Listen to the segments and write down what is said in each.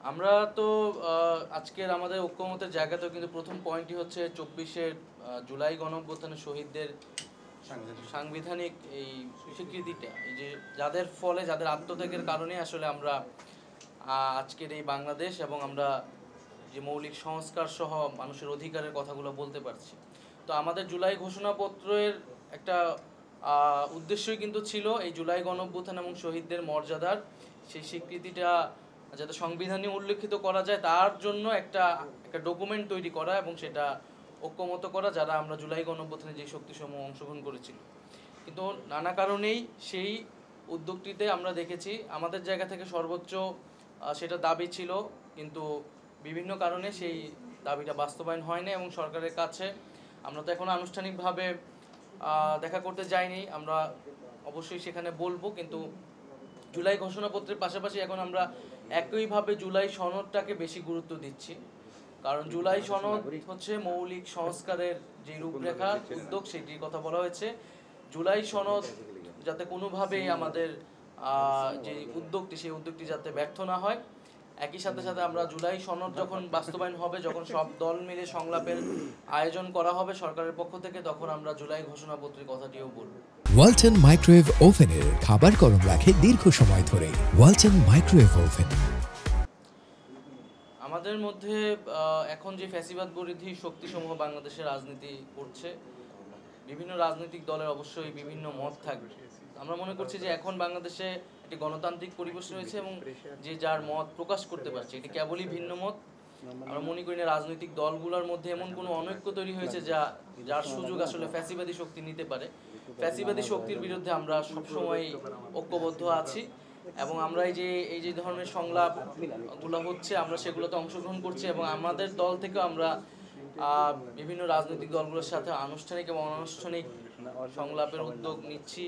আমরা তো আজকের আমাদের ঐক্যমতের জায়গাতেও কিন্তু প্রথম পয়েন্টই হচ্ছে 24শে জুলাই গণঅভ্যুত্থানের শহীদদের সাংবিধানিক এই স্বীকৃতিটা, এই যে যাদের ফলে যাদের আত্মত্যাগের কারণে আসলে আমরা আজকের এই বাংলাদেশ এবং আমরা যে মৌলিক সংস্কার সহ মানুষের অধিকারের কথাগুলো বলতে পারছি। তো আমাদের জুলাই ঘোষণাপত্রের একটা উদ্দেশ্যই কিন্তু ছিল এই জুলাই গণঅভ্যুত্থান এবং শহীদদের মর্যাদার সেই স্বীকৃতিটা যাতে সংবিধানে উল্লেখিত করা যায় তার জন্য একটা একটা ডকুমেন্ট তৈরি করা এবং সেটা ঐক্যমত করা, যারা আমরা জুলাই গণঅভ্যুত্থানে যে শক্তিসমূহ অংশগ্রহণ করেছিল। কিন্তু নানা কারণেই সেই উদ্যোগটিতে আমরা দেখেছি আমাদের জায়গা থেকে সর্বোচ্চ সেটা দাবি ছিল, কিন্তু বিভিন্ন কারণে সেই দাবিটা বাস্তবায়ন হয় না এবং সরকারের কাছে আমরা তো এখন আনুষ্ঠানিকভাবে দেখা করতে যাইনি। আমরা অবশ্যই সেখানে বলবো, কিন্তু জুলাই ঘোষণাপত্রের পাশাপাশি এখন আমরা একইভাবে জুলাই সনদটাকে বেশি গুরুত্ব দিচ্ছি, কারণ জুলাই সনদ হচ্ছে মৌলিক সংস্কারের যে রূপরেখা উদ্যোগ, সেটির কথা বলা হয়েছে। জুলাই সনদ যাতে কোনোভাবেই আমাদের যে উদ্যোগটি সেই উদ্যোগটি যাতে ব্যর্থ না হয়। একই সাথে সাথে আমরা জুলাই সনদ যখন বাস্তবায়ন হবে, যখন সব দল মিলে সংলাপের আয়োজন করা হবে সরকারের পক্ষ থেকে, তখন আমরা জুলাই ঘোষণাপত্রের কথাটিও বলব। ওয়ালটন মাইক্রোওয়েভ ওভেনের খাবার গরম রাখে দীর্ঘ সময় ধরে। Walton microwave oven. আমাদের মধ্যে এখন যে ফ্যাসিবাদ বিরোধী শক্তিসমূহ বাংলাদেশের রাজনীতি করছে, বিভিন্ন রাজনৈতিক দলের অবশ্যই বিভিন্ন মত থাকবে। আমরা মনে করছি যে এখন বাংলাদেশে একটি গণতান্ত্রিক পরিবেশ রয়েছে এবং যে যার মত প্রকাশ করতে পারছে, এটি কেবলই ভিন্ন মত। আমরা মনে করি না রাজনৈতিক দলগুলোর মধ্যে এমন কোনো অনৈক্য তৈরি হয়েছে যার সুযোগ আসলে ফ্যাসিবাদী শক্তি নিতে পারে। ফ্যাসিবাদী শক্তির বিরুদ্ধে আমরা সবসময় ঐক্যবদ্ধ আছি এবং আমরা এই যে ধরনের সংলাপগুলো হচ্ছে আমরা সেগুলোতে অংশগ্রহণ করছি এবং আমাদের দল থেকে আমরা বিভিন্ন রাজনৈতিক দলগুলোর সাথে আনুষ্ঠানিক এবং অনানুষ্ঠানিক সংলাপের উদ্যোগ নিচ্ছি।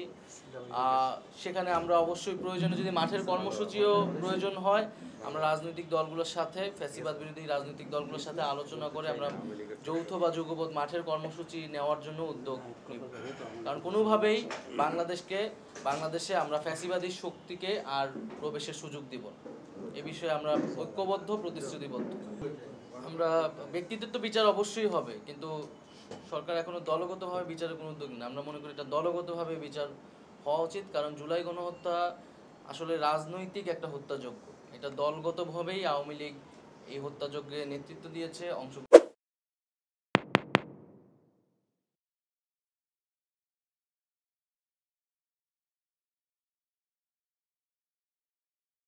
সেখানে আমরা অবশ্যই প্রয়োজনে যদি মাঠের কর্মসূচিও প্রয়োজন হয়, আমরা রাজনৈতিক দলগুলোর সাথে ফ্যাসিবাদ বিরোধী রাজনৈতিক দলগুলোর সাথে আলোচনা করে আমরা যৌথ বা যুগপৎ মাঠের কর্মসূচি নেওয়ার জন্য উদ্যোগ নিব। কারণ কোনোভাবেই বাংলাদেশে আমরা ফ্যাসিবাদী শক্তিকে আর প্রবেশের সুযোগ দিব না। এ বিষয়ে আমরা ঐক্যবদ্ধ, প্রতিশ্রুতিবদ্ধ। আমরা ব্যক্তিত্ব বিচার অবশ্যই হবে, কিন্তু সরকার এখনো দলগতভাবে বিচারের কোনো উদ্যোগ নেই। আমরা মনে করি এটা দলগতভাবে বিচার হওয়া উচিত, কারণ জুলাই গণহত্যা আসলে রাজনৈতিক একটা হত্যাযজ্ঞ। এটা দলগতভাবেই আওয়ামী লীগ এই হত্যাযজ্ঞে নেতৃত্ব দিয়েছে,